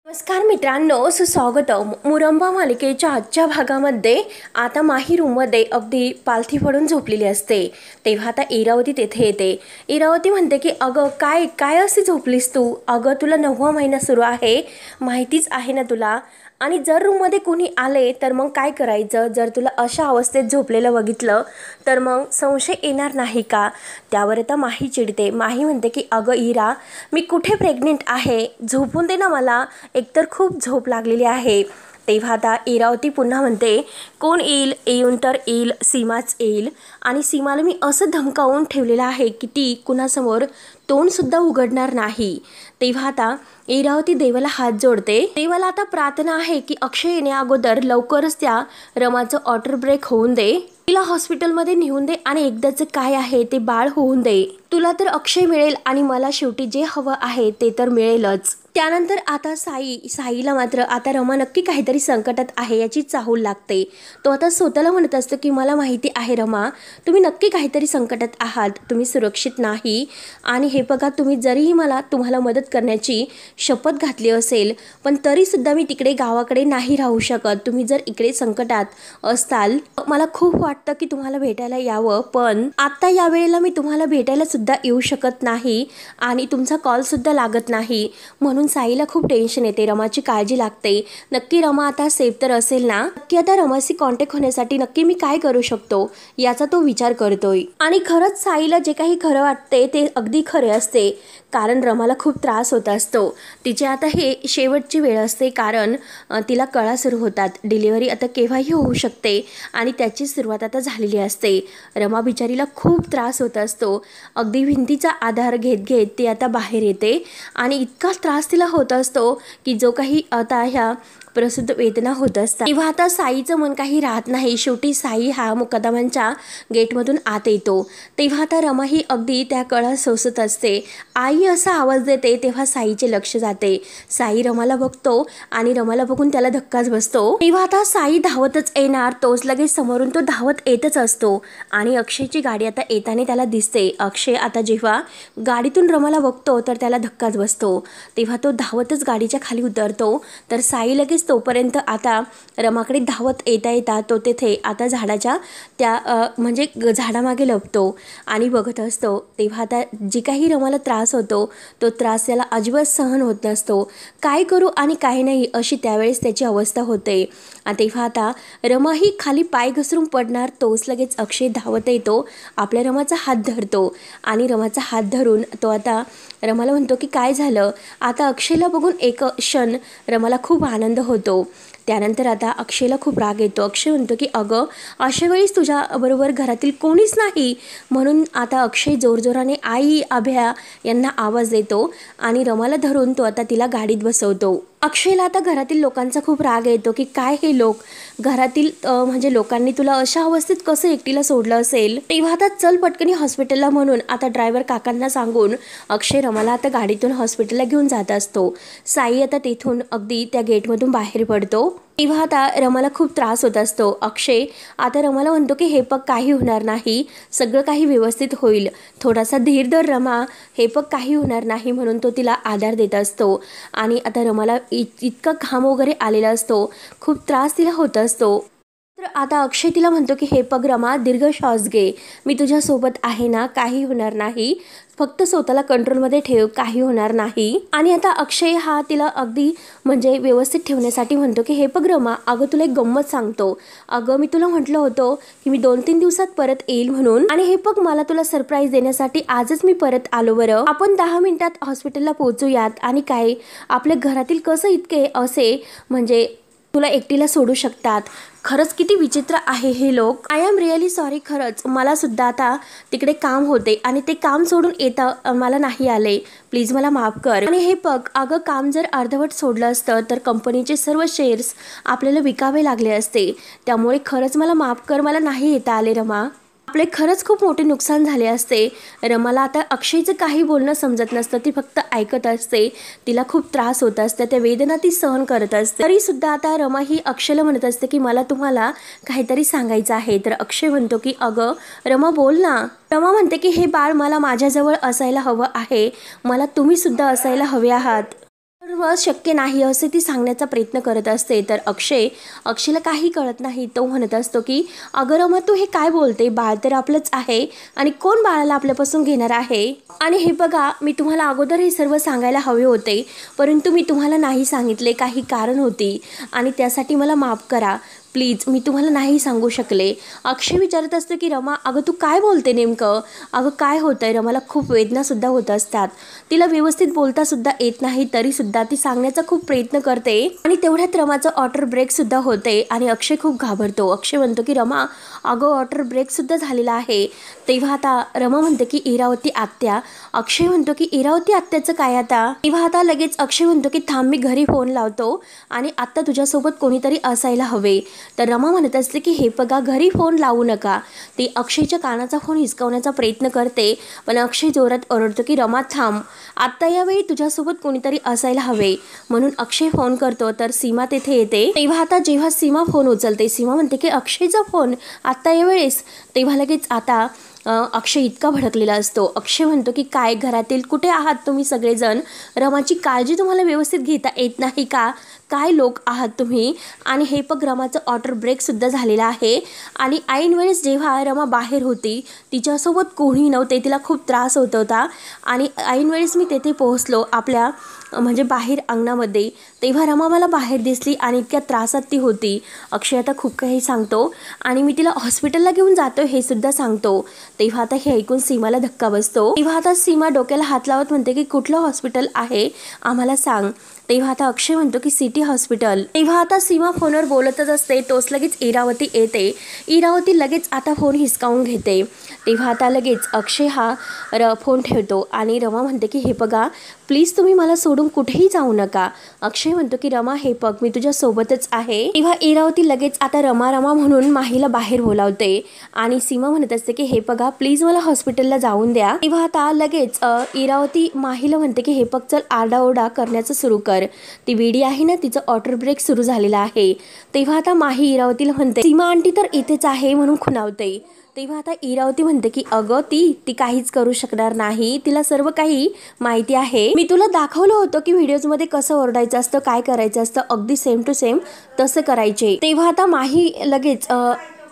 नमस्कार मित्रांनो, सुस्वागतम. मुरंबा मालिकेच्या आजच्या भागामध्ये आता माही रूममध्ये अगदी पालथी पडून झोपलेली असते. तेव्हा आता इरावती तेथे येते. इरावती म्हणते की अगं काय काय अशी झोपलीस तू? अगं तुला 9वा महिना सुरू आहे, माहितीच आहे ना तुला. आणि जर रूममध्ये कोणी आले तर मग काय करायचं? जर तुला अशा अवस्थेत झोपलेलं बघितलं तर मग संशय येणार नाही का? त्यावर आता माही चिडते. माही म्हणते की अगं इरा, मी कुठे प्रेग्नेंट आहे? झोपून दे ना मला, एकतर खूप झोप लागलेली आहे. तेव्हा आता इरावती पुन्हा म्हणते, कोण येईल? येऊन तर येईल, सीमाच येईल. आणि सीमाला मी असं धमकावून ठेवलेलं आहे की ती कुणासमोर तोंडसुद्धा उघडणार नाही. तेव्हा आता इरावती देवाला हात जोडते. देवाला आता प्रार्थना आहे की अक्षय येण्या अगोदर लवकरच त्या रमाचं ऑर्डर ब्रेक होऊन दे, तिला हॉस्पिटलमध्ये नेऊन दे आणि एकदाचं काय आहे ते बाळ होऊन दे. तुला तर अक्षय मिळेल आणि मला शेवटी जे हवं आहे ते तर मिळेलच. त्यानंतर आता साईला मात्र आता रमा नक्की काहीतरी संकटात आहे याची चाहूल लागते. तो आता स्वतःला म्हणत असतो की मला माहिती आहे रमा, तुम्ही नक्की काहीतरी संकटात आहात, तुम्ही सुरक्षित नाही. आणि हे बघा, तुम्ही जरीही मला तुम्हाला मदत करण्याची शपथ घातली असेल पण तरीसुद्धा मी तिकडे गावाकडे नाही राहू शकत. तुम्ही जर इकडे संकटात असताल, मला खूप वाटतं की तुम्हाला भेटायला यावं, पण आता या वेळेला मी तुम्हाला भेटायला सुद्धा येऊ शकत नाही आणि तुमचा कॉल सुद्धा लागत नाही. म्हणून साईला खूप टेन्शन येते, रमाची काळजी लागते. नक्की रमा आता सेफ तर असेल ना? नक्की आता रमाशी कॉन्टॅक्ट होण्यासाठी नक्की मी काय करू शकतो याचा तो विचार करतोय. आणि खरंच साईला जे काही खरं वाटते ते अगदी खरे असते, कारण रमाला खूप त्रास होत असतो. तिचे आता हे शेवटची वेळ असते, कारण तिला कळा सुरू होतात. डिलिव्हरी आता केव्हाही होऊ शकते आणि त्याची सुरुवात आता झालेली असते. रमा बिचारीला खूप त्रास होत असतो. अगदी भिंतीचा आधार घेत घेत ती आता बाहेर येते आणि इतका त्रास तिला होत असतो की जो काही आता ह्या प्रसूत वेदना होत असतात. तेव्हा आता साईचं मन काही राहत नाही. शेवटी साई हा मुकदमांच्या गेटमधून आत येतो. तेव्हा आता रमा ही अगदी त्या कळा सोसत असते. आई असा आवाज देते तेव्हा साईचे लक्ष जाते. साई रमाला बघतो आणि रमाला बघून त्याला धक्काच बसतो. तेव्हा आता साई धावतच येणार, तोच लगेच समोरून तो धावत येतच असतो आणि अक्षयची गाडी आता येताना त्याला दिसते. अक्षय आता जेव्हा गाडीतून रमाला बघतो तर त्याला धक्काच बसतो. तेव्हा तो धावतच गाडीच्या खाली उतरतो. तर साई लगेच तोपर्यंत आता रमाकडे धावत येता तो तेथे आता झाडाच्या त्या म्हणजे झाडामागे लपतो आणि बघत असतो. तेव्हा आता जी काही रमाला त्रास होतो तो त्रास त्याला अजिबात सहन होत नसतो. काय करू आणि काय नाही अशी त्यावेळेस त्याची अवस्था होते. तेव्हा आता रमा ही खाली पाय घसरून पडणार, तोच लगेच अक्षय धावत येतो, आपल्या रमाचा हात धरतो आणि रमाचा हात धरून तो आता रमाला म्हणतो की काय झालं? आता अक्षयला बघून एक क्षण रमाला खूप आनंद होतो. त्यानंतर आता अक्षयला खूप राग येतो. अक्षय म्हणतो की अगं, अशा वेळेस तुझ्याबरोबर घरातील कोणीच नाही. म्हणून आता अक्षय जोरजोराने आई अभ्या यांना आवाज देतो आणि रमाला धरून तो आता तिला गाडीत बसवतो. अक्षयला आता घरातील लोकांचा खूप राग येतो की काय हे लोक, घरातील म्हणजे लोकांनी तुला अशा अवस्थेत कसं एकटीला सोडलं असेल. तेव्हा आता चल पटकनी हॉस्पिटलला म्हणून आता ड्रायव्हर काकांना सांगून अक्षय रमाला आता गाडीतून हॉस्पिटलला घेऊन जात असतो. साई आता तिथून अगदी त्या गेटमधून बाहेर पडतो. तेव्हा आता रमाला खूप त्रास होत असतो. अक्षय आता रमाला म्हणतो की हे पग काही होणार नाही, सगळं काही व्यवस्थित होईल, थोडासा धीर धर रमा, हे पग काही होणार नाही, म्हणून तो तिला आधार देत असतो. आणि आता रमाला इतका घाम वगैरे आलेला असतो, खूप त्रास तिला होत असतो. तर आता अक्षय तिला म्हणतो की हे पग रमा, दीर्घ श्वास घे, मी तुझ्यासोबत आहे ना, काही होणार नाही, फक्त स्वतःला कंट्रोलमध्ये ठेव, काही होणार नाही. आणि आता अक्षय हा तिला अगदी म्हणजे व्यवस्थित ठेवण्यासाठी म्हणतो की हे बघ रमा, अगं तुला एक गंमत सांगतो, अगं मी तुला म्हटलं होतं की मी 2-3 दिवसात परत येईल म्हणून, आणि हे बघ मला तुला सरप्राईज देण्यासाठी आजच मी परत आलो. बरं, आपण 10 मिनिटात हॉस्पिटलला पोहोचूयात. आणि काय आपल्या घरातील कसं इतके असे म्हणजे तुला एकटीला सोडू शकतात. खरंच किती विचित्र आहे हे लोक. आय एम रिअली सॉरी, खरंच मला सुद्धा आता तिकडे काम होते आणि ते काम सोडून येता मला नाही आले, प्लीज मला माफ कर. आणि हे बघ अगं, काम जर अर्धवट सोडलं असतं तर कंपनीचे सर्व शेअर्स आपल्याला विकावे लागले असते, त्यामुळे खरंच मला माफ कर, मला नाही येता आले रमा, आपले खरंच खूप मोठे नुकसान झाले असते. रमाला आता अक्षयचं काही बोलणं समजत नसतं, ती फक्त ऐकत असते. तिला खूप त्रास होत असते, त्या वेदना ती सहन करत असते. तरी सुद्धा आता रमा ही अक्षयला म्हणत असते की मला तुम्हाला काहीतरी सांगायचं आहे. तर अक्षय म्हणतो की अगं रमा बोल ना. रमा म्हणते की हे बाळ मला माझ्याजवळ असायला हवं आहे, मला तुम्ही सुद्धा असायला हवे आहात. सर्व शक्य नाही असे ती सांगण्याचा प्रयत्न करत असते. तर अक्षयला काही कळत नाही. तो म्हणत असतो की अगं रमा, तू हे काय बोलते? बाळ तर आपलंच आहे आणि कोण बाळाला आपल्यापासून घेणार आहे? आणि हे बघा, मी तुम्हाला अगोदर हे सर्व सांगायला हवे होते, परंतु मी तुम्हाला नाही सांगितले. काही कारण होती आणि त्यासाठी मला माफ करा प्लीज. मी तुम्हाला नाही सांगू शकले. अक्षय विचारत असतो की रमा, अगं तू काय बोलते नेमकं? अगं काय होतंय? रमाला खूप वेदनासुद्धा होत असतात. तिला व्यवस्थित बोलतासुद्धा येत नाही, तरीसुद्धा ती सांगण्याचा खूप प्रयत्न करते आणि तेवढ्यात रमाचं ऑटर ब्रेकसुद्धा होते आणि अक्षय खूप घाबरतो. अक्षय म्हणतो की रमा, अगं ऑटर ब्रेकसुद्धा झालेला आहे. तेव्हा आता रमा म्हणते की इरावती आत्या. अक्षय म्हणतो की इरावती आत्याचं काय आता? तेव्हा आता लगेच अक्षय म्हणतो की थांब, मी घरी फोन लावतो आणि आत्ता तुझ्यासोबत कोणीतरी असायला हवे. तर रमा म्हणत असते की हे बघा, घरी फोन लावू नका. ती अक्षयच्या कानाचा फोन हिसकावण्याचा प्रयत्न करते, पण अक्षय जोरात ओरडतो की रमा थांब, आत्ता यावेळी तुझ्यासोबत कोणीतरी असायला हवे. म्हणून अक्षय फोन करतो. तर सीमा तेथे येते. तेव्हा आता जेव्हा सीमा फोन उचलते, सीमा म्हणते की अक्षयचा फोन आत्ता यावेळेस. तेव्हा लगेच आता अक्षय इतका भडकलेला असतो. अक्षय म्हणतो की काय घरातील कुठे आहात तुम्ही सगळेजण? रमाची काळजी तुम्हाला व्यवस्थित घेता येत नाही का? काय लोक आहात तुम्ही? आणि हे पग रमाचं ऑटर ब्रेकसुद्धा झालेला आहे आणि ऐन वेळेस जेव्हा रमा बाहेर होती, तिच्यासोबत कोणी नव्हते, तिला खूप त्रास होत होता आणि ऐन वेळेस मी तेथे पोहोचलो आपल्या म्हणजे बाहेर अंगणामध्ये. तेव्हा रमा मला बाहेर दिसली आणि इतक्या त्रासात ती होती. अक्षय आता खूप काही सांगतो आणि मी तिला हॉस्पिटलला घेऊन जातो हे सुद्धा सांगतो. तेव्हा आता हे ऐकून सीमाला धक्का बसतो. तेव्हा आता सीमा डोक्याला हात लावत म्हणते की कुठलं हॉस्पिटल आहे आम्हाला सांग. तेव्हा आता अक्षय म्हणतो की सिटी हॉस्पिटल. तेव्हा आता सीमा फोनवर बोलतच असते, तोच लगेच इरावती येते. इरावती लगेच आता फोन हिसकावून घेते. तेव्हा आता लगेच अक्षय हा फोन ठेवतो आणि रमा म्हणते की हे बघा, प्लीज तुम्ही मला सोडून कुठेही जाऊ नका. अक्षय म्हणतो की रमा हे बघ, मी तुझ्या सोबतच आहे. तेव्हा इरावती लगेच आता रमा रमा म्हणून माहीला बाहेर बोलावते आणि सीमा म्हणत असते की हे बघा, प्लीज मला हॉस्पिटलला जाऊन द्या. तेव्हा आता लगेच इरावती माहीला म्हणते की हे बघ, चल आरडाओरडा करण्याचं सुरू कर. ती वेडी आहे ना, तिचं ऑटर ब्रेक सुरू झालेला आहे. तेव्हा आता माही इरावतीला म्हणते सीमा आंटी तर इथेच आहे म्हणून खुणावते. तेव्हा आता इरावती म्हणते की अगं ती काहीच करू शकणार नाही, तिला सर्व काही माहिती आहे. मी तुला दाखवलं होतं की व्हिडिओजमध्ये कसं ओरडायचं असतं, काय करायचं असतं, अगदी सेम टू सेम तसं करायचे. तेव्हा आता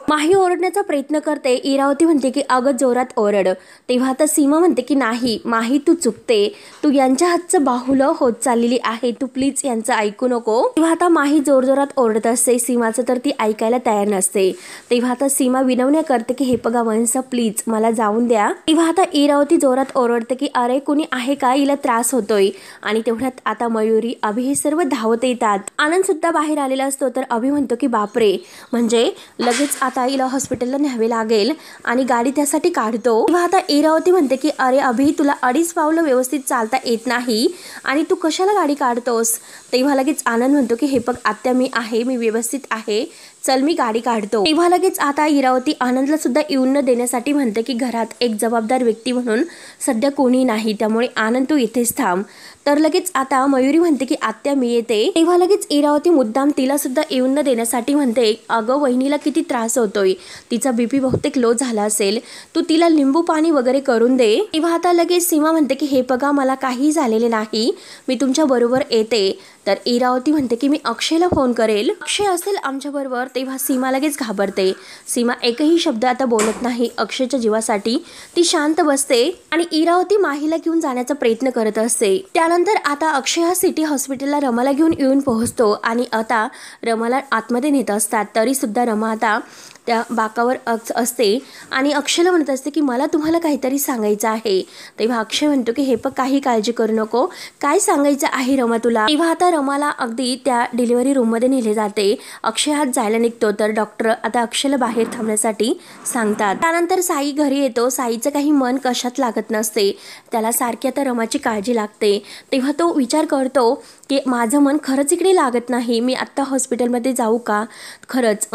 माही ओरडण्याचा प्रयत्न करते. इरावती म्हणते की अगं जोरात ओरड. तेव्हा आता सीमा म्हणते की नाही माही, तू चुकते, तू यांच्या हातचं बाहुलं होत चाललेली आहे, तू प्लीज यांचं ऐकू नको. तेव्हा आता माही जोरजोरात ओरडत असते. सीमाचं तर ती ऐकायला तयार नसते. तेव्हा आता सीमा विनवण्या करते की हे बघा वंश, प्लीज मला जाऊन द्या. तेव्हा आता इरावती जोरात ओरडते की अरे कोणी आहे का, हिला त्रास होतोय. आणि तेवढ्यात आता मयुरी, अभि हे सर्व धावत येतात. आनंद सुद्धा बाहेर आलेला असतो. तर अभि म्हणतो की बापरे, म्हणजे लगेच ताईला हॉस्पिटलला न्यावे लागेल आणि गाडी त्यासाठी काढतो. तेव्हा आता इरावती म्हणते की अरे अभि, तुला 2.5 पावलं व्यवस्थित चालता येत नाही आणि तू कशाला गाडी काढतोस? तेव्हा लगेच आनंद म्हणतो की हे बघ आत्या, मी आहे, मी व्यवस्थित आहे, चल मी गाडी काढतो. तेव्हा लगेच आता इरावती आनंदला सुद्धा येऊन न देण्यासाठी म्हणते की घरात एक जबाबदार व्यक्ती म्हणून सध्या कोणी नाही, त्यामुळे आनंद तू इथेच थांब. तर लगेच आता मयुरी म्हणते की आत्या मी येते. तेव्हा लगेच इरावती मुद्दाम तिला सुद्धा येऊन न देण्यासाठी म्हणते अगं वहिनीला किती त्रास होतोय, तिचा बीपी बहुतेक लो झाला असेल, तू तिला लिंबू पाणी वगैरे करून दे. तेव्हा आता लगेच सीमा म्हणते की हे बघा मला काही झालेले नाही, मी तुमच्या बरोबर येते. तर इरावती म्हणते की मी अक्षयला फोन करेल, अक्षय असेल आमच्या बरोबर. तेव्हा सीमा लगेच घाबरते. सीमा एकही शब्द आता बोलत नाही अक्षयच्या जीवासाठी. ती शांत बसते आणि इरावती माहीला घेऊन जाण्याचा प्रयत्न करत असते. त्यानंतर आता अक्षय हा सिटी हॉस्पिटलला रमाला घेऊन येऊन पोहोचतो आणि आता रमाला आतमध्ये नेत असतात. तरी सुद्धा रमा आता त्या बाकावर असते आणि अक्षयला म्हणत असते की मला तुम्हाला काहीतरी सांगायचं आहे. तेव्हा अक्षय म्हणतो की हे पण काही काळजी करू नको, काय सांगायचं आहे रमा तुला? तेव्हा आता रमाला अगदी त्या डिलिव्हरी रूममध्ये नेले जाते. अक्षय हात जायला निघतो तर डॉक्टर आता अक्षयला बाहेर थांबण्यासाठी सांगतात. त्यानंतर साई घरी येतो. साईचं काही मन कशात लागत नसते, त्याला सारखी आता रमाची काळजी लागते. तेव्हा तो विचार करतो की माझं मन खरंच इकडे लागत नाही, मी आत्ता हॉस्पिटलमध्ये जाऊ का? खरंच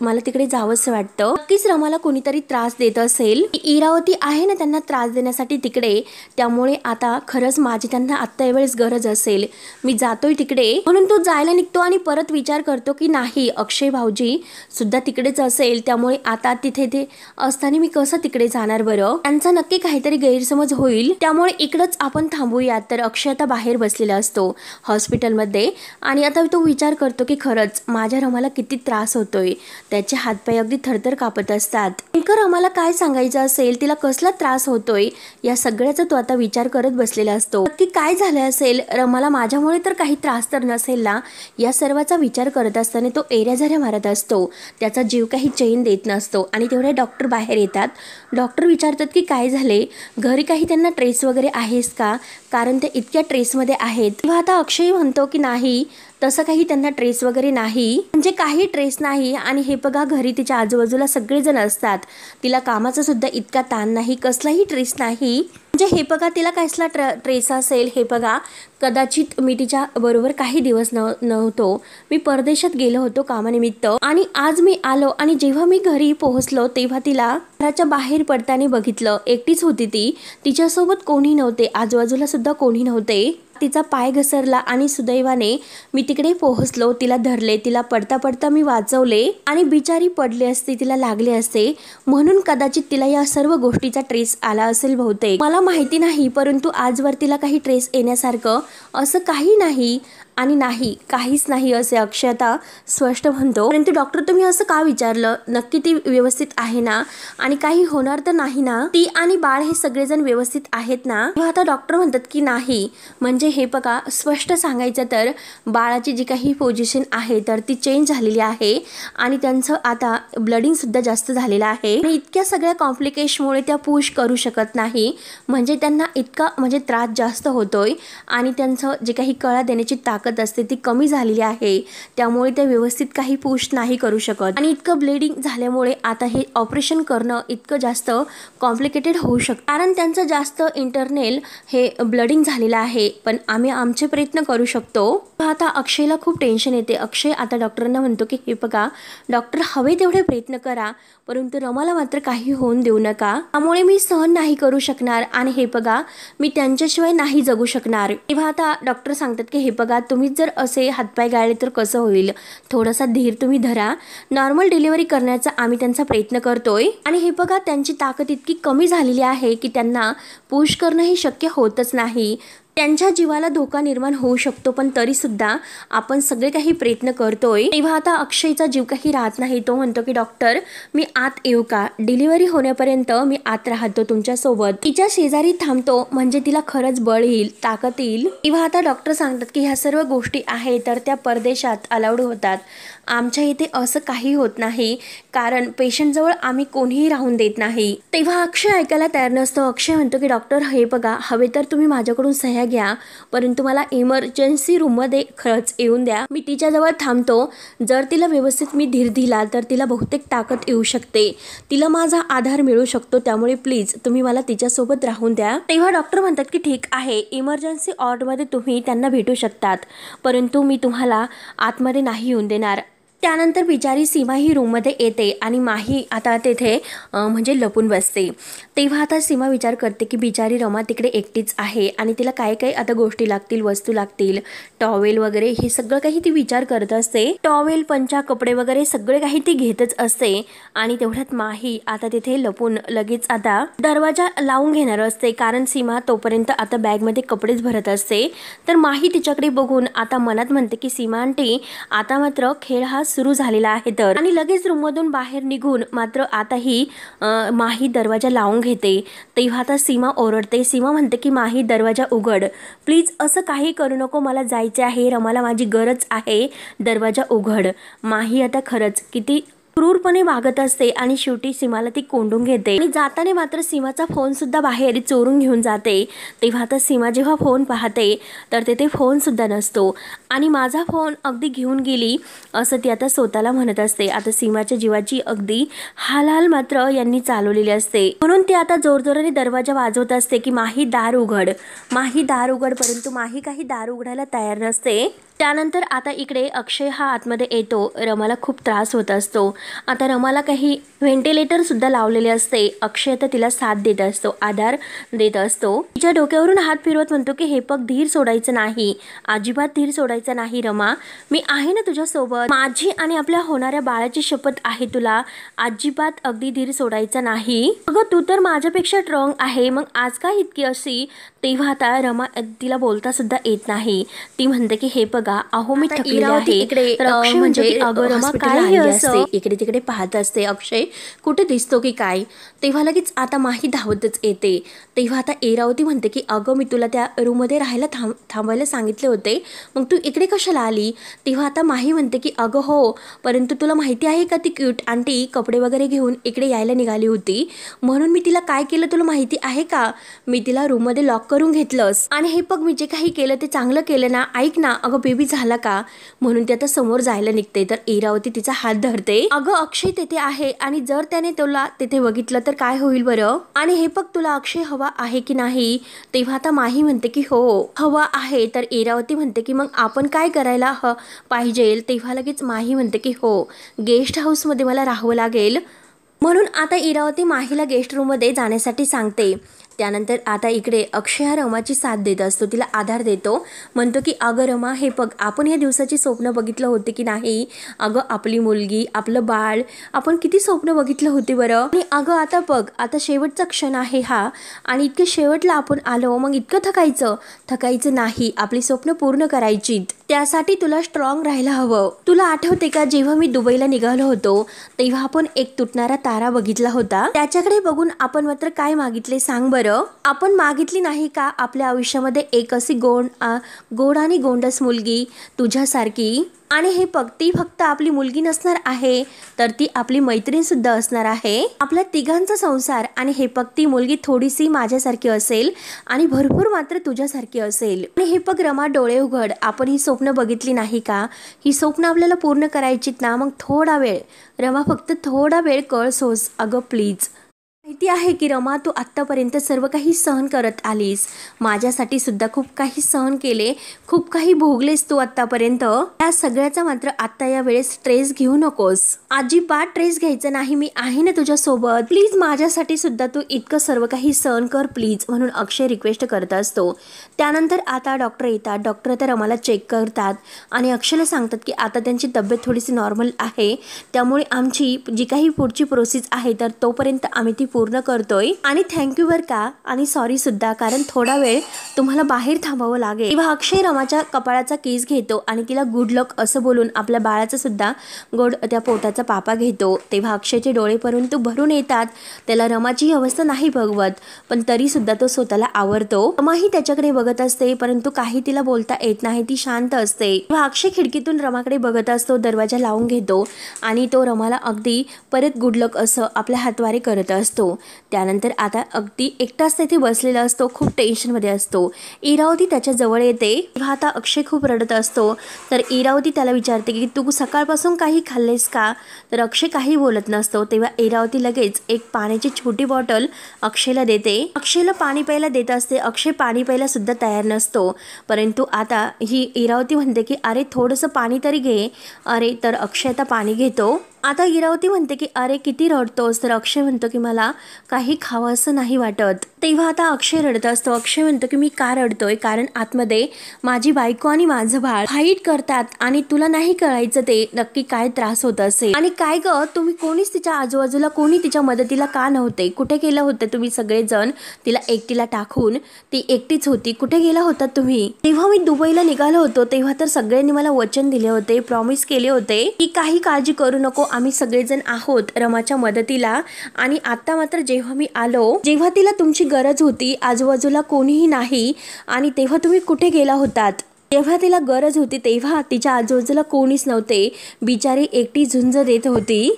मला तिकडे जावंसं वाटतं. नक्कीच रमाला कोणीतरी त्रास देत असेल, इरावती आहे ना त्यांना त्रास देण्यासाठी तिकडे, त्यामुळे आता खरंच माझी त्यांना आत्ता यावेळेस गरज असेल, मी जातोय तिकडे, म्हणून तो जायला निघतो आणि परत विचार करतो की नाही, अक्षय भाऊजी सुद्धा तिकडेच असेल, त्यामुळे आता तिथे ते असताना मी कसं तिकडे जाणार बरं, त्यांचा नक्की काहीतरी गैरसमज होईल, त्यामुळे इकडंच आपण थांबूयात. तर अक्षय आता बाहेर बसलेला असतो हॉस्पिटलमध्ये आणि आता तो विचार करतो की खरंच माझ्या रमाला किती त्रास होतोय. त्याचे हातपाय अगदी थरथर कापत असतात. नेमकं रमाला काय सांगायचं असेल, तिला कसला त्रास होतोय, या सगळ्याचा तो आता विचार करत बसलेला असतो. नक्की काय झालं असेल, रमाला माझ्यामुळे तर काही त्रास तर नसेल ना, या सर्वाचा विचार करत असताना तो एऱ्या मारत असतो. त्याचा जीव काही चैन देत नसतो आणि तेवढे डॉक्टर बाहेर येतात. डॉक्टर विचारतात की काय झाले, घरी काही त्यांना ट्रेस वगैरे आहेस का, कारण ते इतक्या ट्रेसमध्ये आहेत. तेव्हा आता अक्षय म्हणतो की नाही, तसं काही त्यांना ट्रेस वगैरे नाही, म्हणजे काही ट्रेस नाही. आणि हे बघा, घरी तिच्या आजूबाजूला सगळेजण असतात, तिला कामाचा सुद्धा इतका ताण नाही, कसलाही ट्रेस नाही. म्हणजे हे बघा, तिला कसला ट्रेस असेल, हे बघा, कदाचित मी तिच्या बरोबर काही दिवस नव्हतो, मी परदेशात गेलो होतो कामानिमित्त आणि आज मी आलो आणि जेव्हा मी घरी पोहोचलो तेव्हा तिला घराच्या बाहेर पडताना बघितलं. एकटीच होती ती, तिच्यासोबत कोणी नव्हते, आजूबाजूला सुद्धा कोणी नव्हते. तिचा पाय घसरला आणि सुदैवाने मी तिकडे पोहोचलो, तिला धरले, तिला पडता पडता मी वाचवले आणि बिचारी पडले असते, तिला लागले असते, म्हणून कदाचित तिला या सर्व गोष्टीचा ट्रेस आला असेल बहुतेक, मला माहिती नाही. परंतु आजवर तिला काही ट्रेस येण्यासारखं असं काही नाही आणि नाही, काहीच नाही असे अक्षय आता स्पष्ट म्हणतो. परंतु डॉक्टर, तुम्ही असं का विचारलं, नक्की ती व्यवस्थित आहे ना आणि काही होणार तर नाही ना, ती आणि बाळ हे सगळेजण व्यवस्थित आहेत ना. आता डॉक्टर म्हणतात की नाही, म्हणजे हे बघा, स्पष्ट सांगायचं तर बाळाची जी काही पोझिशन आहे तर ती चेंज झालेली आहे आणि त्यांचं आता ब्लडिंग सुद्धा जास्त झालेलं आहे आणि इतक्या सगळ्या कॉम्प्लिकेशनमुळे त्या पुश करू शकत नाही, म्हणजे त्यांना इतका म्हणजे त्रास जास्त होतोय आणि त्यांचं जे काही कळा देण्याची ताकद असते ती कमी झालेली आहे, त्यामुळे ते व्यवस्थित काही पुश नाही करू शकत आणि इतकं ब्लिडिंग झाल्यामुळे आता हे ऑपरेशन करणं इतकं जास्त कॉम्प्लिकेटेड होऊ शकतं, कारण त्यांचं जास्त इंटरनल हे ब्लडिंग झालेलं आहे. पण आम्ही आमचे प्रयत्न करू शकतो. आता अक्षयला खूप टेन्शन येते. अक्षय आता डॉक्टरांना म्हणतो की हे बघा डॉक्टर, हवे तेवढे प्रयत्न करा, परंतु रमाला मात्र काही होऊन देऊ नका, त्यामुळे मी सहन नाही करू शकणार आणि हे बघा, मी त्यांच्याशिवाय नाही जगू शकणार. तेव्हा आता डॉक्टर सांगतात की हे बघा, तुम्ही जर असे हातपाय गाळले तर कसं होईल, थोडासा धीर तुम्ही धरा, नॉर्मल डिलिव्हरी करण्याचा आम्ही त्यांचा प्रयत्न करतोय. आणि हे बघा, त्यांची ताकद इतकी कमी झालेली आहे की त्यांना पुश करणं हे शक्य होतच नाही, त्यांच्या जीवाला धोका निर्माण होऊ शकतो, पण तरी सुद्धा आपण सगळे काही प्रयत्न करतोय. तेव्हा आता अक्षयचा जीव काही राहत नाही. तो म्हणतो की डॉक्टर, मी आत येऊ का, डिलिव्हरी होण्यापर्यंत मी आत राहतो तुमच्या सोबत, तिच्या शेजारी थांबतो, म्हणजे तिला खरंच बळ येईल, ताकद येईल. तेव्हा आता डॉक्टर सांगतात की ह्या सर्व गोष्टी आहेत तर त्या परदेशात अलाउड होतात, आमच्या इथे असं काही होत नाही, कारण पेशंटजवळ आम्ही कोणीही राहून देत नाही. तेव्हा अक्षय ऐकायला तयार नसतो. अक्षय म्हणतो की डॉक्टर, हे बघा, हवे तर तुम्ही माझ्याकडून सह्या घ्या, परंतु मला इमर्जन्सी रूममध्ये खरंच येऊन द्या, मी तिच्याजवळ थांबतो. जर तिला व्यवस्थित मी धीर दिला तर तिला बहुतेक ताकद येऊ शकते, तिला माझा आधार मिळू शकतो, त्यामुळे प्लीज तुम्ही मला तिच्यासोबत राहून द्या. तेव्हा डॉक्टर म्हणतात की ठीक आहे, इमर्जन्सी वॉर्डमध्ये तुम्ही त्यांना भेटू शकतात, परंतु मी तुम्हाला आतमध्ये नाही येऊन देणार. त्यानंतर बिचारी सीमा ही रूममध्ये येते आणि माही आता तेथे म्हणजे लपून बसते. तेव्हा आता सीमा विचार करते की बिचारी रमा तिकडे एकटीच आहे आणि तिला काय काय आता गोष्टी लागतील, वस्तू लागतील, टॉवेल वगैरे हे सगळं काही ती विचार करत असते. टॉवेल, पंचा, कपडे वगैरे सगळे काही ती घेतच असते आणि तेवढ्यात माही आता तिथे लपून लगेच आता दरवाजा लावून घेणार असते, कारण सीमा तोपर्यंत आता बॅगमध्ये कपडेच भरत असते. तर माही तिच्याकडे बघून आता मनात म्हणते की सीमा आंटी, आता मात्र खेळ हा सुरू झालेला आहे. तर आणि लगेच रूममधून बाहेर निघून मात्र आता ही माही दरवाजा लावून घेते. तेव्हा आता सीमा ओरडते. सीमा म्हणते की माही, दरवाजा उघड प्लीज, असं काही करू नको, मला जायचे आहे, रमाला माझी गरज आहे, दरवाजा उघड. माही आता खरंच किती क्रूरपणे वागत असते आणि शेवटी सीमाला ती कोंडून घेते आणि जाताना मात्र सीमाचा फोन सुद्धा बाहेर चोरून घेऊन जाते. तेव्हा आता सीमा जेव्हा फोन पाहते तर तेथे फोन सुद्धा नसतो आणि माझा फोन अगदी घेऊन गेली असं ती आता स्वतःला म्हणत असते. आता सीमाच्या जीवाची अगदी हाल मात्र यांनी चालवलेली असते, म्हणून ती आता जोरजोराने दरवाजा वाजवत असते की माही दार उघड, माही दार उघड, परंतु माही काही दार उघडायला तयार नसते. त्यानंतर आता इकडे अक्षय हा आतमध्ये येतो. रमाला खूप त्रास होत असतो. आता रमाला काही व्हेंटिलेटरसुद्धा लावलेले असते. अक्षय तर तिला साथ देत असतो, आधार देत असतो. तिच्या डोक्यावरून हात फिरवत म्हणतो की हे बघ, धीर सोडायचं नाही, अजिबात धीर सोडायचा नाही रमा, मी आहे ना तुझ्यासोबत, माझी आणि आपल्या होणाऱ्या बाळाची शपथ आहे तुला, अजिबात अगदी धीर सोडायचा नाही. अगं तू तर माझ्यापेक्षा स्ट्रॉंग आहे, मग आज काय इतकी अशी. तेव्हा आता रमा तिला बोलता सुद्धा येत नाही. ती म्हणते की हे बघा, अहो मी थकलेली आहे. इकडे अक्षय म्हणजे अगं रमा काय असते, इकडे तिकडे पाहत असते अक्षय कुठे दिसतो की काय. तेव्हा लगेच आता माही धावतच येते. तेव्हा आता इरावती म्हणते की अगं मी तुला त्या रूममध्ये राहायला थांबायला सांगितले होते, मग तू इकडे कशाला आली. तेव्हा आता माही म्हणते की अगं हो, परंतु तुला माहिती आहे का ती क्यूट आंटी कपडे वगैरे घेऊन इकडे यायला निघाली होती, म्हणून मी तिला काय केलं तुला माहिती आहे का, मी तिला रूममध्ये लॉक करून घेतलंस आणि हे बघ मी जे काही केलं ते चांगलं केलं ना, ऐक ना अगं बेबी झाला का, म्हणून ती आता समोर जायला निघते. तर इरावती तिचा हात धरते. अगं अक्षय तिथे आहे आणि जर त्याने तुला तिथे बघितलं तर काय होईल बरं, आणि हे बघ तुला अक्षय हवा आहे की नाही. तेव्हा आता माही म्हणते की हो हवा आहे. तर इरावती म्हणते की मग आपण काय करायला पाहिजे. तेव्हा लगेच माही म्हणते की हो, गेस्ट हाऊसमध्ये मला राहावं लागेल. म्हणून आता इरावती माहीला गेस्ट रूममध्ये जाण्यासाठी सांगते. त्यानंतर आता इकडे अक्षय हा रमाची साथ देत असतो, तिला आधार देतो. म्हणतो की अगं रमा हे बघ, आपण या दिवसाची स्वप्न बघितलं होते की नाही. अगं आपली मुलगी, आपलं बाळ, आपण किती स्वप्न बघितलं होते बरं. आणि अगं आता बघ, आता शेवटचा क्षण आहे हा, आणि इतके शेवटला आपण आलो, मग इतकं थकायचं नाही, आपली स्वप्न पूर्ण करायची. त्यासाठी तुला स्ट्रॉंग राहायला हवं. तुला आठवते का जेव्हा मी दुबईला निघालो होतो तेव्हा आपण एक तुटणारा तारा बघितला होता. त्याच्याकडे बघून आपण मात्र काय मागितले सांग बरं. आपण मागितली नाही का आपल्या आयुष्यामध्ये एक अशी गोड आणि गोंडस मुलगी तुझ्यासारखी. आणि हे बघ, ती फक्त आपली मुलगी नसणार आहे, तर ती आपली मैत्रीण सुद्धा असणार आहे, आपल्या तिघांचा संसार. आणि हे बघ, ती मुलगी थोडीशी माझ्यासारखी असेल आणि भरपूर मात्र तुझ्यासारखी असेल. आणि हे बघ रमा, डोळे उघड, आपण ही स्वप्न बघितली नाही का, ही स्वप्न आपल्याला पूर्ण करायचीत ना, मग थोडा वेळ रमा, फक्त थोडा वेळ कळ सोस अगं प्लीज. माहिती आहे की रमा, तू आत्तापर्यंत सर्व काही सहन करत आलीस, माझ्यासाठी सुद्धा खूप काही सहन केले, खूप काही भोगलेस तू आत्तापर्यंत. त्या सगळ्याचा मात्र आत्ता या वेळेस स्ट्रेस घेऊ नकोस, अजिबात स्ट्रेस घ्यायचं नाही, मी आहे ना तुझ्यासोबत, प्लीज माझ्यासाठी सुद्धा तू इतकं सर्व काही सहन कर प्लीज, म्हणून अक्षय रिक्वेस्ट करत असतो. त्यानंतर आता डॉक्टर येतात. डॉक्टर आता रमाला चेक करतात आणि अक्षयला सांगतात की आता त्यांची तब्येत थोडीशी नॉर्मल आहे, त्यामुळे आमची जी काही पुढची प्रोसेस आहे तर तोपर्यंत आम्ही ती पूर्ण करतोय. आणि थँक्यू बर का, आणि सॉरी सुद्धा, कारण थोडा वेळ तुम्हाला बाहेर थांबावं लागेल. तेव्हा अक्षय रमाच्या कपाळाचा केस घेतो आणि तिला गुड लक असं बोलून आपल्या बाळाचा सुद्धा गोड त्या पोटाचा पापा घेतो. तेव्हा अक्षयचे डोळे परंतु भरून येतात. त्याला रमाची अवस्था नाही बघवत, पण तरी सुद्धा तो स्वतःला आवरतो. रमाही त्याच्याकडे बघत असते, परंतु काही तिला बोलता येत नाही, ती शांत असते. तेव्हा अक्षय खिडकीतून रमाकडे बघत असतो, दरवाजा लावून घेतो आणि तो रमाला अगदी परत गुड लक असं आपल्या हातवारे करत असतो. त्यानंतर आता अगदी एकटाच तेथे बसलेला असतो, खूप टेन्शनमध्ये असतो. इरावती त्याच्या जवळ येते. तेव्हा आता अक्षय खूप रडत असतो. तर इरावती त्याला विचारते की तू सकाळपासून काही खाल्लेस का. तर अक्षय काही बोलत नसतो. तेव्हा इरावती लगेच एक पाण्याची छोटी बॉटल अक्षयला देते. अक्षयला पाणी प्यायला देत असते. अक्षय पाणी प्यायला सुद्धा तयार नसतो, परंतु आता ही इरावती म्हणते की अरे थोडंसं पाणी तरी घे. अरे तर अक्षय आता पाणी घेतो. आता इरावती म्हणते की अरे किती रडतोस. तर अक्षय म्हणतो की मला काही खावं असं नाही वाटत. तेव्हा आता अक्षय रडत असतो. अक्षय म्हणतो की मी का रडतोय, कारण आतमध्ये माझी बायको आणि माझं बाळ फाईट करतात आणि तुला नाही कळायचं ते नक्की काय त्रास होत असेल. आणि काय ग, तुम्ही कोणीच तिच्या आजूबाजूला कोणी तिच्या मदतीला का नव्हते, कुठे गेला होते तुम्ही सगळेजण, तिला एकटीला टाकून ती एकटीच होती, कुठे गेला होता तुम्ही. तेव्हा मी दुबईला निघालो होतो तेव्हा तर सगळ्यांनी मला वचन दिले होते, प्रॉमिस केले होते की काही काळजी करू नको, आम्ही सगळेजण आहोत रमाच्या मदतीला. आणि आता मात्र जेव्हा मी आलो, जेव्हा तिला तुमची गरज होती, आजूबाजूला कोणीही नाही, आणि तेव्हा तुम्ही कुठे गेला होतात. तेव्हा तिला गरज होती तेव्हा तिच्या आजूबाजूला कोणीच नव्हते, बिचारी एकटी झुंज देत होती.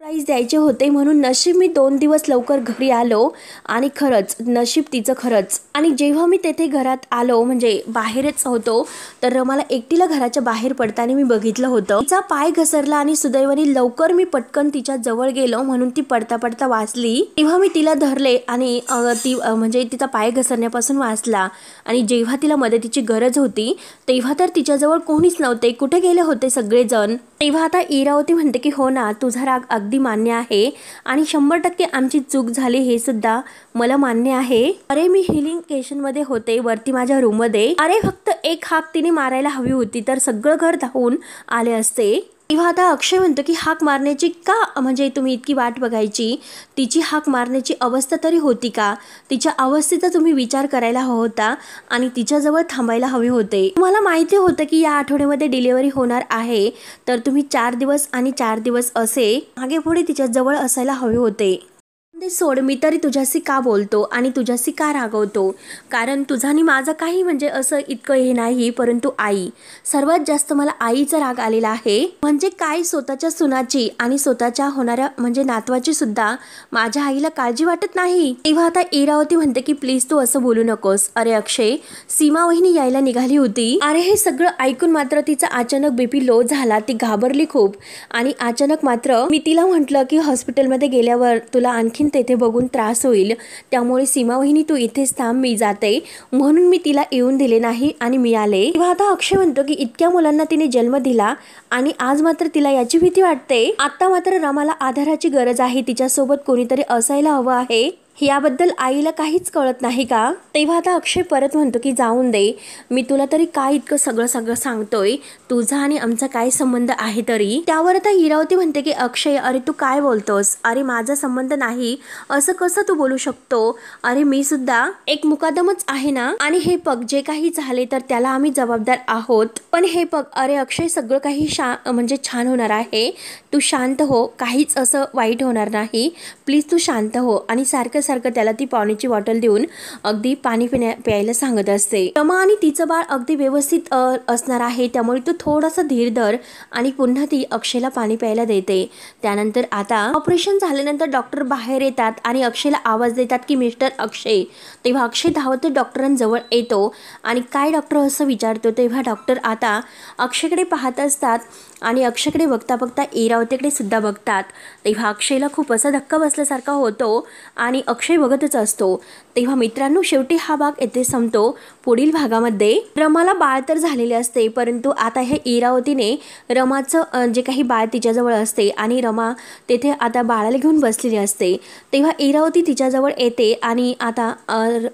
प्राईज द्यायचे होते म्हणून नशीब मी 2 दिवस लवकर घरी आलो आणि खरंच नशीब तिचं खरंच. आणि जेव्हा मी तेथे घरात आलो म्हणजे बाहेरच होतो तर रमाला एकटीला घराच्या बाहेर पडताना मी बघितलं होतं. तिचा पाय घसरला आणि सुदैवाने लवकर मी पटकन तिच्या जवळ गेलो म्हणून ती पडता पडता वाचली. तेव्हा मी तिला धरले आणि ती म्हणजे तिचा पाय घसरण्यापासून वाचला. आणि जेव्हा तिला मदतीची गरज होती तेव्हा तर तिच्याजवळ कोणीच नव्हते, कुठे गेले होते सगळेजण. तेव्हा आता इरावती म्हणते की हो ना, तुझा राग अगदी मान्य आहे आणि 100% आमची चूक झाली हे सुद्धा मला मान्य आहे. अरे मी हिलिंग स्टेशनमध्ये होते वरती माझ्या रूममध्ये. अरे फक्त एक हाक तिने मारायला हवी होती तर सगळं घर धावून आले असते. तेव्हा आता अक्षय म्हणतो की हाक मारण्याची का म्हणजे तुम्ही इतकी वाट बघायची, तिची हाक मारण्याची अवस्था तरी होती का, तिच्या अवस्थेचा तुम्ही विचार करायला हवा होता आणि तिच्याजवळ थांबायला हवे होते. तुम्हाला माहिती होतं की या आठवड्यामध्ये डिलिव्हरी होणार आहे तर तुम्ही 4 दिवस आणि 4 दिवस असे मागे पुढे तिच्याजवळ असायला हवे होते. सोड, मी तरी तुझ्याशी का बोलतो आणि तुझ्याशी का रागवतो, कारण तुझा आणि माझं काही म्हणजे असं इतकं हे नाही, परंतु आई सर्वात जास्त मला आईचा राग आलेला आहे. म्हणजे काय स्वतःच्या सुनाची आणि स्वतःच्या होणाऱ्या म्हणजे नातवाची सुद्धा माझ्या आईला काळजी वाटत नाही. तेव्हा आता इरावती म्हणते की प्लीज तू असं बोलू नकोस. अरे अक्षय, सीमा वहिनी यायला निघाली होती. अरे हे सगळं ऐकून मात्र तिचा अचानक बीपी लो झाला, ती घाबरली खूप. आणि अचानक मात्र मी तिला म्हटलं की हॉस्पिटलमध्ये गेल्यावर तुला आणखीन तेथे बघून त्रास होईल, त्यामुळे सीमा वहिनी तू इथेच थांब, मी जाते. म्हणून मी तिला येऊन दिले नाही आणि मी आले. तेव्हा आता अक्षय म्हणतो की इतक्या मुलांना तिने जन्म दिला आणि आज मात्र तिला याची भीती वाटते. आता मात्र रमाला आधाराची गरज आहे, तिच्यासोबत कोणीतरी असायला हवं आहे. याबद्दल आईला काहीच कळत नाही का. तेव्हा आता अक्षय परत म्हणतो की जाऊन दे, मी तुला तरी काय इतकं सगळं सांगतोय, तुझा आणि आमचा काय संबंध आहे तरी. त्यावर आता इरावती म्हणते की अक्षय अरे तू काय बोलतोस, अरे माझा संबंध नाही असं कसं तू बोलू शकतो, अरे मी सुद्धा एक मुकादमच आहे ना. आणि हे पग जे काही झाले तर त्याला आम्ही जबाबदार आहोत. पण हे पग अरे अक्षय सगळं काही म्हणजे छान होणार आहे, तू शांत हो, काहीच असं वाईट होणार नाही, प्लीज तू शांत हो. आणि सारखं त्याला ती पाण्याची बॉटल देऊन अगदी पाणी प्यायला सांगत असते. रमा आणि तिचं बाळ अगदी व्यवस्थित असणार आहे, त्यामुळे तू थोडासा धीर धर. आणि पुन्हा ती अक्षयला पाणी प्यायला देते. त्यानंतर आता ऑपरेशन झाल्यानंतर डॉक्टर बाहेर येतात आणि अक्षयला आवाज देतात की मिस्टर अक्षय. तेव्हा अक्षय धावत डॉक्टरांजवळ येतो आणि काय डॉक्टर असं विचारतो. तेव्हा डॉक्टर आता अक्षयकडे पाहत असतात आणि अक्षयकडे बघता बघता इरावतीकडे सुद्धा बघतात. तेव्हा अक्षयला खूप असा धक्का बसल्यासारखा होतो आणि अक्षय बघतच असतो. तेव्हा मित्रांनो शेवटी हा भाग येथे संपतो. पुढील भागामध्ये रमाला बाळ तर झालेले असते, परंतु आता हे इरावतीने रमाचं जे काही बाळ तिच्याजवळ असते आणि रमा तेथे आता बाळाला घेऊन बसलेली असते. तेव्हा इरावती तिच्याजवळ येते आणि आता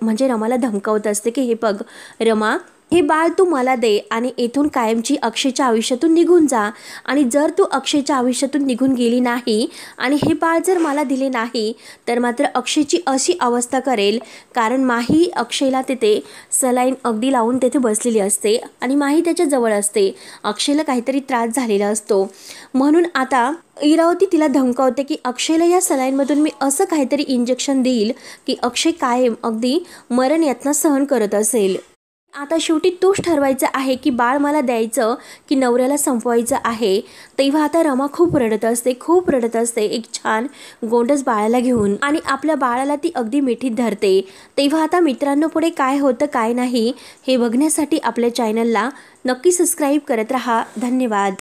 म्हणजे रमाला धमकावत असते की हे बघ रमा, हे बाळ तू मला दे आणि येथून कायमची अक्षयच्या आयुष्यातून निघून जा. आणि जर तू अक्षयच्या आयुष्यातून निघून गेली नाही आणि हे बाळ जर मला दिले नाही तर मात्र अक्षयची अशी अवस्था करेल, कारण माही अक्षयला तिथे सलाईन अगदी लावून तेथे बसलेली असते आणि माही त्याच्या जवळ असते. अक्षयला काहीतरी त्रास झालेला असतो, म्हणून आता इरावती तिला धमकावते की अक्षयला या सलाईनमधून मी असं काहीतरी इंजेक्शन देईल की अक्षय कायम अगदी मरण यातना सहन करत असेल. आता शेवटी तूच ठरवायचं आहे की बाळ मला द्यायचं की नवऱ्याला संपवायचं आहे. तेव्हा आता रमा खूप रडत असते एक छान गोंडस बाळाला घेऊन आणि आपल्या बाळाला ती अगदी मिठीत धरते. तेव्हा आता मित्रांनो पुढे काय होतं काय नाही हे बघण्यासाठी आपल्या चॅनलला नक्की सबस्क्राईब करत राहा. धन्यवाद.